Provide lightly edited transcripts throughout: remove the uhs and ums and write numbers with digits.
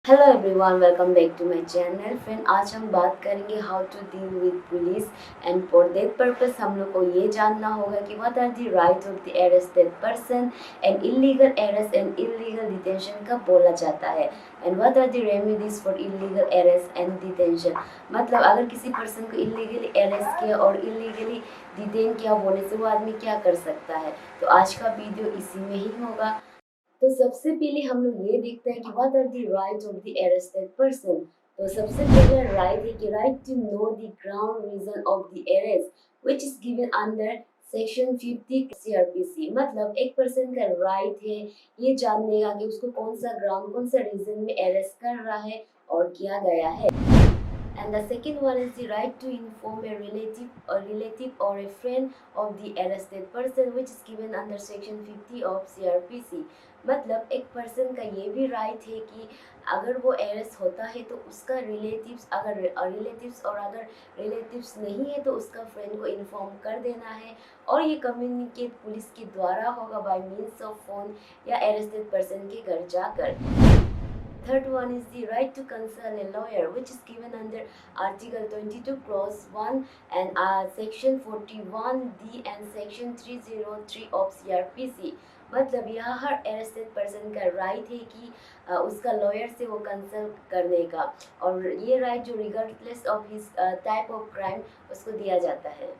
Hello everyone, welcome back to my channel. Friend, आज हम बात करेंगे how to deal with police. And for that purpose हम लोग को ये जानना होगा कि what are the right of the arrested person and illegal arrest and illegal detention कब बोला जाता है, and what are the remedies for illegal arrest and detention. मतलब अगर किसी पर्सन को इलीगली अरेस्ट किया और इलीगली डिटेन किया होने से वो आदमी क्या कर सकता है। तो आज का वीडियो इसी में ही होगा। तो सबसे पहले हम लोग ये देखते हैं कि what are the rights of the arrested person. तो सबसे पहला राइट है कि right to know the ground reason of the arrest which is given under section 50 CrPC. मतलब एक पर्सन का राइट है ये जानने का कि उसको कौन सा ग्राउंड, कौन सा रीजन में अरेस्ट कर रहा है और किया गया है। And the second one is the right to inform a relative or a friend of the arrested person, which is given under section 50 of CRPC. मतलब एक पर्सन का ये भी राइट है कि अगर वो अरेस्ट होता है तो उसका रिलेटिव्स, अगर रिलेटिव्स और अगर रिलेटिव्स नहीं है तो उसका फ्रेंड को इन्फॉर्म कर देना है, और ये कम्युनिकेट पुलिस के द्वारा होगा बाय मीन्स ऑफ फोन या अरेस्टेड पर्सन के घर जाकर। Third one is the right to consult a lawyer, which is given under Article 22 Clause 1 and Section 41D and Section 303 of CRPC. मतलब यहाँ हर अरेस्टेड पर्सन का राइट है कि उसका लॉयर से वो कंसल्ट करने का, और ये राइट जो regardless of his type of crime उसको दिया जाता है।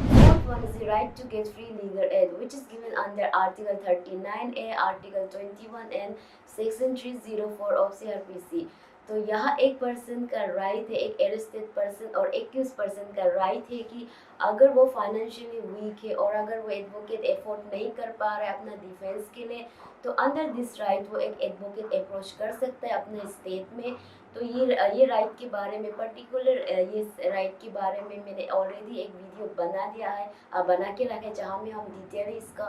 Fourth one is the right to get free legal aid, which is given under Article 39A, Article 21 and Section 304 of CRPC. तो यहाँ एक पर्सन का राइट है, एक अरेस्टेड पर्सन और एक्यूज पर्सन का राइट है कि अगर वो फाइनेंशियली वीक है और अगर वो एडवोकेट एफोर्ड नहीं कर पा रहा है अपना डिफेंस के लिए, तो अंडर दिस राइट वो एक एडवोकेट अप्रोच कर सकता है अपने स्टेट में। तो ये राइट के बारे में पर्टिकुलर, ये राइट के बारे में मैंने ऑलरेडी एक वीडियो बना दिया है, बना के रखा है, जहाँ में हम डिटेल इसका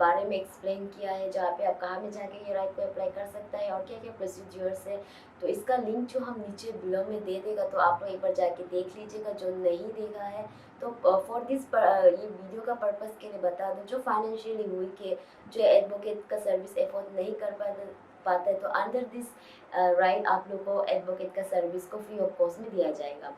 बारे में एक्सप्लेन किया है, जहाँ पे आप कहाँ में जाके ये राइट को अप्लाई कर सकता है और क्या क्या प्रोसीड्यूर्स है। तो इसका लिंक जो हम नीचे बिलो में दे देगा, तो आप लोग एक बार जाके देख लीजिएगा जो नहीं देखा है। तो फॉर दिस ये वीडियो का पर्पस के लिए बता दूं, जो फाइनेंशियली वीक है, जो एडवोकेट का सर्विस एफोर्ड नहीं कर पाता है, तो अंडर दिस राइट आप लोग को एडवोकेट का सर्विस को फ्री ऑफ कॉस्ट में दिया जाएगा।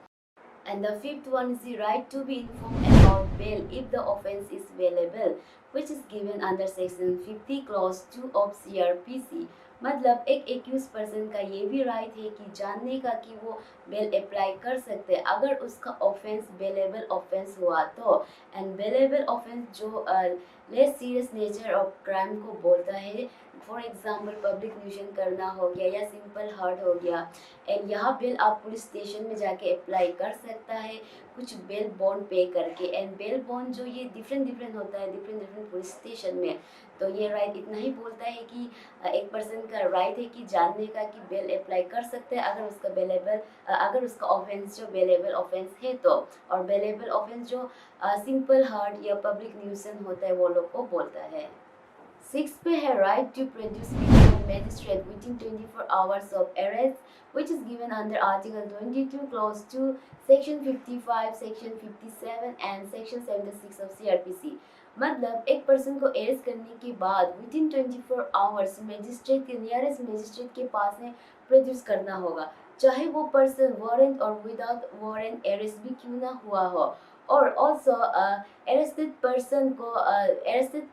And the fifth one is the right to be informed about bail if the offence is bailable, which is given under section 50 clause 2 of CRPC. मतलब एक एक्यूज पर्सन का ये भी right है कि जानने का कि वो बेल अप्लाई कर सकते हैं अगर उसका ऑफेंस बेलेबल ऑफेंस हुआ तो। एंड बेलेबल ऑफेंस जो less serious nature of crime को बोलता है। फॉर एग्जाम्पल पब्लिक न्यूशन करना हो गया या सिंपल हर्ट हो गया, एंड यहाँ बेल आप पुलिस स्टेशन में जाके अप्लाई कर सकता है कुछ बेल बॉन्ड पे करके। एंड बेल बॉन्ड जो ये डिफरेंट होता है डिफरेंट पुलिस स्टेशन में। तो ये राइट इतना ही बोलता है कि एक पर्सन का राइट है कि जानने का कि बेल अप्लाई कर सकते हैं अगर उसका बेलेबल, अगर उसका ऑफेंस जो बेलेबल ऑफेंस है तो। और बेलेबल ऑफेंस जो सिंपल हर्ट या पब्लिक न्यूसेंस होता है वो लोग को बोलता है। Sixth पे है right to produce before magistrate within 24 hours of arrest, which is given under Article 22 Clause 2, Section 55, Section 57 and Section 76 of CRPC। मतलब एक पर्सन को अरेस्ट करने के बाद विदिन 24 आवर्स मजिस्ट्रेट के नियरेस्ट मजिस्ट्रेट के पास में प्रोड्यूस करना होगा, चाहे वो पर्सन वारंट और विदाउट वारंट अरेस्ट भी क्यों ना हुआ हो। और also arrested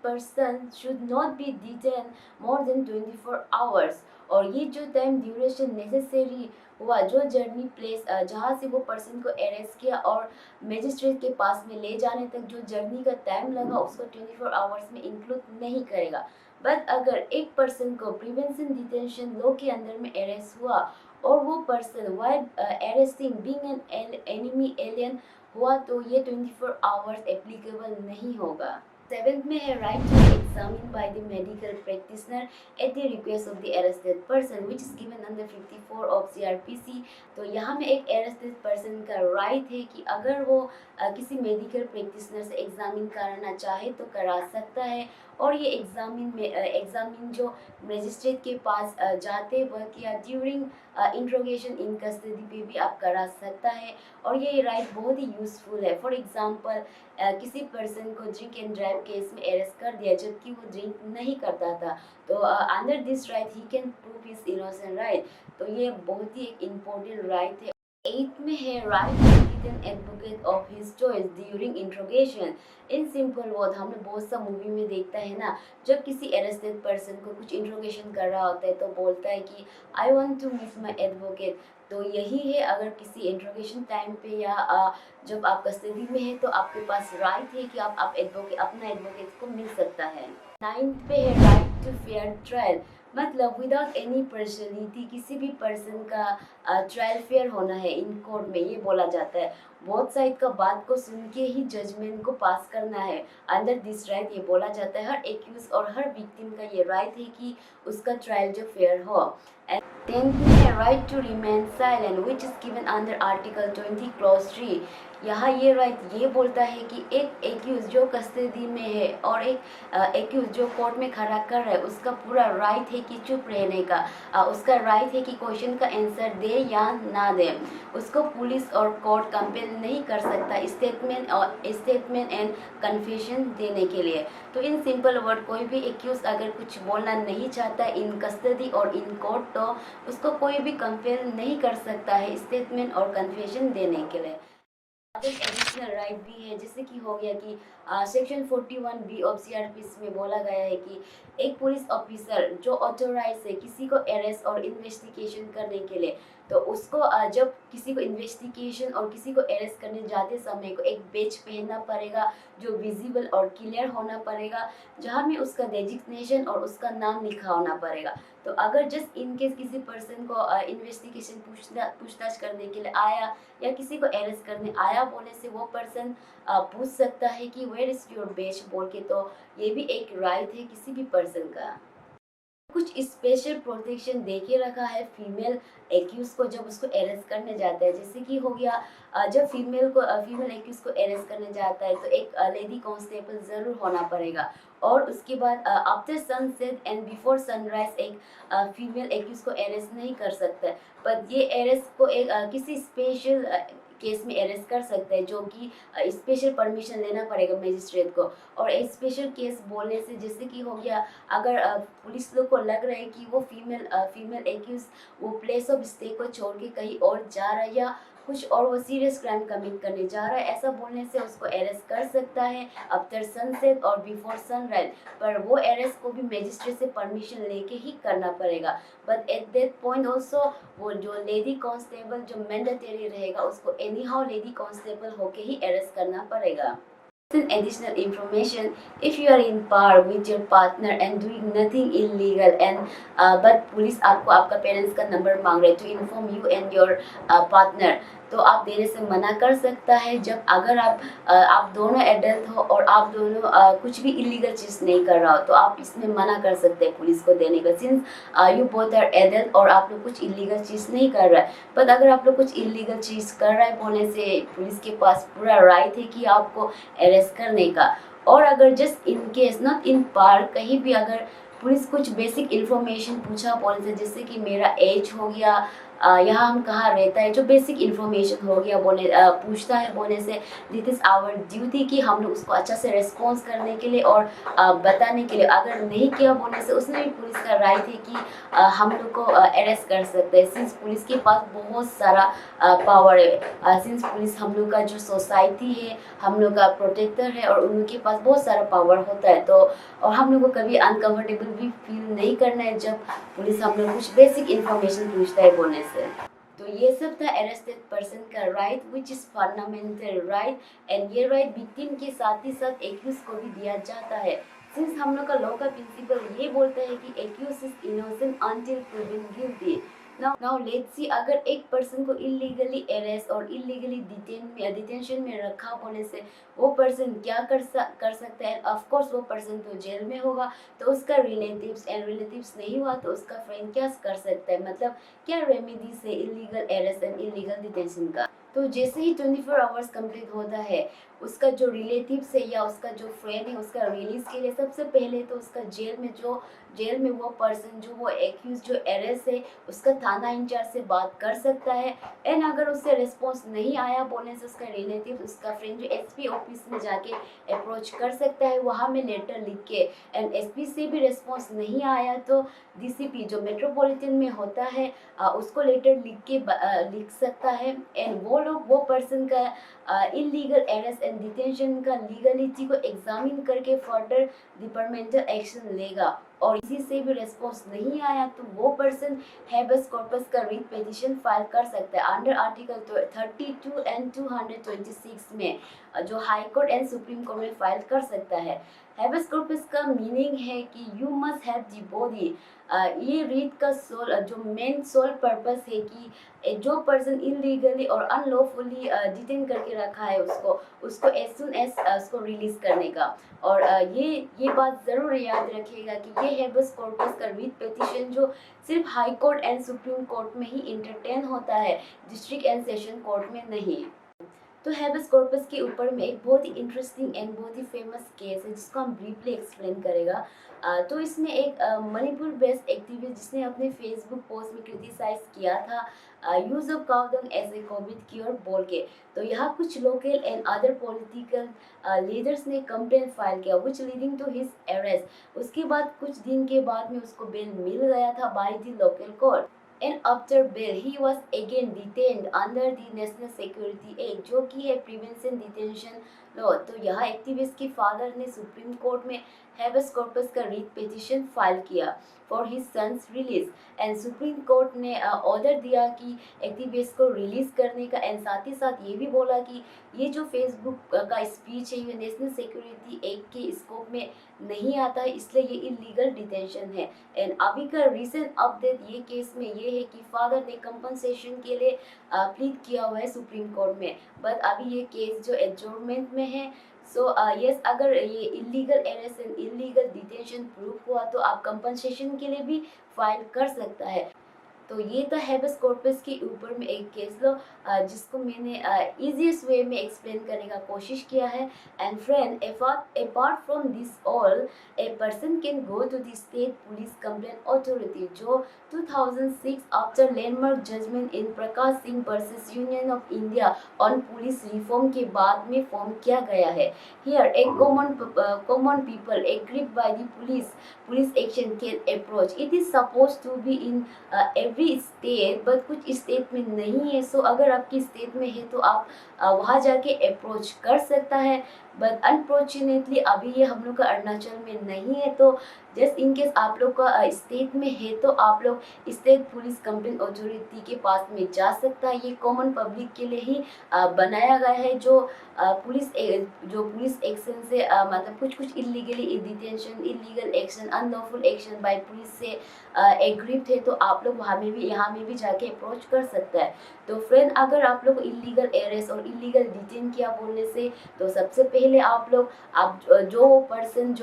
person should not be detained more than 24 hours। और ये जो टाइम ड्यूरेशन नेसेसरी हुआ, जो जर्नी प्लेस जहाँ से वो पर्सन को अरेस्ट किया और मजिस्ट्रेट के पास में ले जाने तक जो जर्नी का टाइम लगा उसको 24 आवर्स में इंक्लूड नहीं करेगा। बट अगर एक पर्सन को प्रिवेंशन डिटेंशन लॉ के अंदर में अरेस्ट हुआ और वो person while arresting being an enemy alien हुआ, तो ये 24 आवर्स एप्लीकेबल नहीं होगा। सेवेंथ में है right to be examine by the medical practitioner at the request of the arrested person which is given under 54 of CrPC. तो यहाँ में एक अरेस्टेड पर्सन का राइट है कि अगर वो किसी मेडिकल प्रैक्टिशनर से एग्जामिन कराना चाहे तो करा सकता है, और ये एग्जामिन जो मजिस्ट्रेट के पास जाते वक्त या ड्यूरिंग इंट्रोगेशन इन कस्टडी पे भी आप करा सकता है, और ये राइट बहुत ही यूजफुल है। फॉर एग्जांपल किसी पर्सन को ड्रिंक एंड ड्राइव केस में अरेस्ट कर दिया जबकि वो ड्रिंक नहीं करता था, तो under this right he can prove his innocent, right. तो ये बहुत ही एक इम्पोर्टेंट राइट है। 8th में है right to meet an advocate of his choice during interrogation. In simple word हमने बहुत सा मूवी में देखता है ना, जब किसी अरेस्टेड पर्सन को कुछ इंट्रोगेशन कर रहा होता है तो बोलता है कि I want to meet my advocate. तो यही है, अगर किसी इंट्रोगेशन टाइम पे या जब आप कस्टडी में है तो आपके पास राइट है कि आप एडवोकेट अपना एडवोकेट को मिल सकता है। 9th पे है राइट टू फेयर ट्रायल, मतलब विदाउट एनी पर्सनैलिटी किसी भी पर्सन का ट्रायल फेयर होना है इन कोर्ट में, ये बोला जाता है। बोथ साइड का बात को सुन के ही जजमेंट को पास करना है। अंडर दिस राइट ये बोला जाता है हर एक्यूज और हर विक्टिम का ये राइट है कि उसका ट्रायल जो फेयर हो। एंड 10th में है right to remain silent which is given under article 20 clause 3। यहाँ ये राइट ये बोलता है कि एक एक्यूज जो कस्टडी में है और एक एक्यूज जो कोर्ट में खड़ा कर रहा है उसका पूरा राइट है कि चुप रहने का, उसका राइट है कि क्वेश्चन का आंसर दे या ना दे। उसको पुलिस और कोर्ट कंपेल नहीं कर सकता स्टेटमेंट एंड कन्फेशन देने के लिए। तो इन सिंपल वर्ड कोई भी एक्यूज अगर कुछ बोलना नहीं चाहता इन कस्टडी और इन कोर्ट तो उसको कोई भी कंपेल नहीं कर सकता है स्टेटमेंट और कन्फेशन देने के लिए। एक एडिशनल राइट भी है, जैसे कि हो गया कि सेक्शन 41B ऑफ सीआरपीसी में बोला गया है कि एक पुलिस ऑफिसर जो ऑथोराइज है किसी को अरेस्ट और इन्वेस्टिगेशन करने के लिए, तो उसको जब किसी को इन्वेस्टिगेशन और किसी को अरेस्ट करने जाते समय को एक बेच पहनना पड़ेगा जो विजिबल और क्लियर होना पड़ेगा, जहाँ में उसका डेजिग्नेशन और उसका नाम लिखा होना पड़ेगा। तो अगर जस्ट इन केस किसी पर्सन को इन्वेस्टिगेशन पूछताछ करने के लिए आया या किसी को अरेस्ट करने आया बोलने से वो पर्सन पूछ सकता है कि वेयर इज योर बेच बोल के, तो ये भी एक राइट है किसी भी पर्सन का। कुछ स्पेशल प्रोटेक्शन दे के रखा है फीमेल एक्यूज को जब उसको अरेस्ट करने जाता है, जैसे कि हो गया जब फीमेल एक्यूज को अरेस्ट करने जाता है तो एक लेडी कांस्टेबल ज़रूर होना पड़ेगा, और उसके बाद after sunset and before sunrise एक फीमेल एक्यूज को अरेस्ट नहीं कर सकता है। पर ये अरेस्ट को एक किसी स्पेशल केस में अरेस्ट कर सकते हैं जो कि स्पेशल परमिशन लेना पड़ेगा मजिस्ट्रेट को। और एक स्पेशल केस बोलने से जैसे कि हो गया अगर पुलिस लोग को लग रहा है कि वो फीमेल एक्यूज वो प्लेस ऑफ स्टे को छोड़ के कहीं और जा रहा है या कुछ और वो सीरियस क्राइम कमिट करने जा रहा है, ऐसा बोलने से उसको अरेस्ट कर सकता है आफ्टर सनसेट और बिफोर सनराइज। पर वो अरेस्ट को भी मजिस्ट्रेट से परमिशन लेके ही करना पड़ेगा। But at that point also वो जो लेडी कांस्टेबल जो मैंडेटरी रहेगा उसको एनी हाउ लेडी कांस्टेबल होके ही अरेस्ट करना पड़ेगा। Additional information, if you are in par with your partner and doing nothing illegal and but police आपको आपका पेरेंट्स का नंबर मांग रहे to inform you and your partner, तो आप देने से मना कर सकता है जब अगर आप दोनों एडल्ट हो और आप दोनों कुछ भी इलीगल चीज़ नहीं कर रहा हो तो आप इसमें मना कर सकते हैं पुलिस को देने का, since you both are adult और आप लोग कुछ इलीगल चीज़ नहीं कर रहा है। पर अगर आप लोग कुछ इलीगल चीज़ कर रहा है बोलने से पुलिस के पास पूरा राइट है कि आपको अरेस्ट करने का। और अगर just in case not in par कहीं भी अगर पुलिस कुछ बेसिक इन्फॉर्मेशन पूछा बोलने से, जैसे कि मेरा एज हो गया, यहाँ हम कहाँ रहता है, जो बेसिक इन्फॉर्मेशन हो गया बोले पूछता है बोलने से, दिस इज़ आवर ड्यूटी कि हम लोग उसको अच्छा से रिस्पॉन्स करने के लिए और बताने के लिए। अगर नहीं किया बोलने से उसमें भी पुलिस का राइट है कि हम लोग को अरेस्ट कर सकते हैं, सिंस पुलिस के पास बहुत सारा पावर है। सिंस पुलिस हम लोग का जो सोसाइटी है, हम लोग का प्रोटेक्टर है और उनके पास बहुत सारा पावर होता है। तो और हम लोग को कभी अनकम्फर्टेबल भी फील नहीं करना है जब पुलिस हम लोग कुछ बेसिक इन्फॉर्मेशन पूछता है बोलने से। तो ये सब था अरेस्टेड पर्सन का right which is fundamental right, and ये राइट विक्टिम के साथ ही साथ एक्यूज को भी दिया जाता है, सिंस हम लोग का लॉ का प्रिंसिपल ये बोलता है कि accused is innocent until proven guilty. Now let's see, अगर एक पर्सन को इलीगली अरेस्ट और इलीगली डिटेंशन में रखा होने से वो पर्सन क्या कर सकता है। ऑफ कोर्स वो पर्सन तो जेल में होगा, तो उसका रिलेटिव्स नहीं हुआ तो उसका फ्रेंड क्या कर सकता है, मतलब क्या रेमेडी से illegal arrest and illegal detention का। तो जैसे ही 24 आवर्स कंप्लीट होता है उसका जो रिलेटिव्स है या उसका जो फ्रेंड है उसका रिलीज के लिए सबसे पहले तो उसका जेल में वो पर्सन जो वो एक्यूज जो अरेस्ट है उसका थाना इंचार्ज से बात कर सकता है। एंड अगर उससे रिस्पॉन्स नहीं आया बोलने से उसका रिलेटिव उसका फ्रेंड जो एसपी ऑफिस में जाके अप्रोच कर सकता है वहाँ में लेटर लिख के। एंड एसपी से भी रिस्पॉन्स नहीं आया तो डीसीपी जो मेट्रोपॉलिटन में होता है उसको लेटर लिख सकता है। एंड वो लोग वो पर्सन का इलीगल अरेस्ट एंड डिटेंशन का लीगलिटी को एग्जामिन करके फर्दर डिपार्टमेंटल एक्शन लेगा। और इसी से भी रिस्पॉन्स नहीं आया तो वो पर्सन हेबस कॉर्पस का रिट पिटीशन फाइल कर सकता है अंडर आर्टिकल 32 एंड 226 में, जो high court and Supreme Court में फाइल कर सकता है। हेबस कॉर्पस का मीनिंग है कि you must have the body. ये रीट का जो मेन सोल पर्पस है कि जो पर्सन इलीगली और अनलॉफुली डिटेन करके रखा है उसको एज सुन एज उसको रिलीज करने का। और ये बात ज़रूर याद रखिएगा कि ये हेबस कॉर्पस का रीट पिटीशन जो सिर्फ high court and Supreme Court में ही इंटरटेन होता है, डिस्ट्रिक्ट एंड सेशन कोर्ट में नहीं। तो हेबस कॉर्पस के ऊपर में एक बहुत ही इंटरेस्टिंग एंड बहुत ही फेमस केस है जिसको हम ब्रीफली एक्सप्लेन करेगा। तो इसमें एक मणिपुर बेस्ड एक्टिविस्ट जिसने अपने फेसबुक पोस्ट में क्रिटिसाइज किया था use of cow dung as a Covid cure बोल के। तो यहाँ कुछ local and other political leaders ने कंप्लेंट फाइल किया which leading to his arrest. उसके बाद कुछ दिन के बाद में उसको बेल मिल गया था by the local court. And after bail, he was again detained under the National Security Act, जो कि है प्रिवेंशन डिटेंशन लॉ। तो यहाँ एक्टिविस्ट के फादर ने सुप्रीम कोर्ट में हेबस कॉर्पस का रिट पिटीशन फाइल किया for his son's release. And Supreme Court ने ऑर्डर दिया कि एक्टिविस्ट को रिलीज करने का। एंड साथ ही साथ ये भी बोला कि ये जो फेसबुक का स्पीच है ये नेशनल सिक्योरिटी एक्ट के स्कोप में नहीं आता है, इसलिए ये इलीगल डिटेंशन है। एंड अभी का रिसेंट अपडेट ये केस में ये है कि फादर ने कंपनसेशन के लिए प्लीड किया हुआ है सुप्रीम कोर्ट में, बट अभी ये केस जो एडजॉर्नमेंट में है। सो यस, अगर ये illegal arrest and illegal detention proof हुआ तो आप कंपनसेशन के लिए भी फाइल कर सकता है। तो ये था हेबस कॉर्पस के ऊपर में एक केस लो जिसको मैंने इजीएस्ट वे में एक्सप्लेन करने का कोशिश किया है। And friend, apart from this all a person can go to the state police complaint authority, जो 2006 after landmark judgment in Prakash Singh versus Union of India on police reform के बाद में फॉर्म किया गया है। Here a common people aggrieved by the police action can approach. It is suppose to be in every state, but कुछ state में नहीं है। सो अगर आपकी स्टेट में है तो आप वहाँ जाके अप्रोच कर सकता है, बट अनफॉर्चुनेटली अभी ये हम लोग का अरुणाचल में नहीं है। तो जस्ट इन केस आप लोग का स्टेट में है तो आप लोग स्टेट पुलिस कंप्लेंट अथॉरिटी के पास में जा सकता है। ये कॉमन पब्लिक के लिए ही बनाया गया है, जो पुलिस एक्शन से मतलब कुछ illegally detention, illegal action, unlawful action by police से एग्रीड है तो आप लोग वहाँ में भी यहाँ में भी जाके अप्रोच कर सकता है। तो फ्रेंड, अगर आप लोग इलीगल अरेस्ट और इलीगल डिटेन किया बोलने से तो सबसे पहले आप जो पर्सन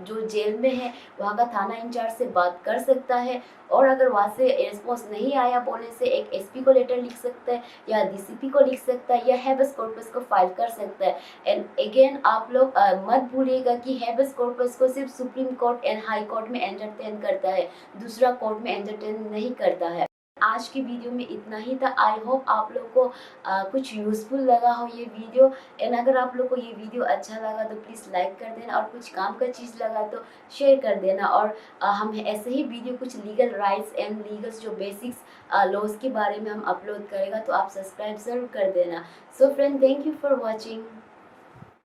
जो जेल में है वहाँ का थाना इंचार्ज से बात कर सकता है। और अगर वहाँ से रिस्पॉन्स नहीं आया बोलने से एक एसपी को लेटर लिख सकता है या डीसीपी को लिख सकता है या हेबस कॉर्पस को फाइल कर सकता है। एंड अगेन आप लोग मत भूलिएगा कि हेबस कॉर्पस को सिर्फ supreme court and high court में एंटरटेन करता है, दूसरा कोर्ट में एंटरटेन नहीं करता है। आज की वीडियो में इतना ही था। आई होप आप लोग को कुछ यूज़फुल लगा हो ये वीडियो। एंड अगर आप लोग को ये वीडियो अच्छा लगा तो प्लीज़ लाइक कर देना, और कुछ काम का चीज़ लगा तो शेयर कर देना। और हम ऐसे ही वीडियो कुछ लीगल राइट्स एंड लीगल्स जो बेसिक्स लॉज के बारे में हम अपलोड करेगा, तो आप सब्सक्राइब ज़रूर कर देना। So friend, thank you for watching.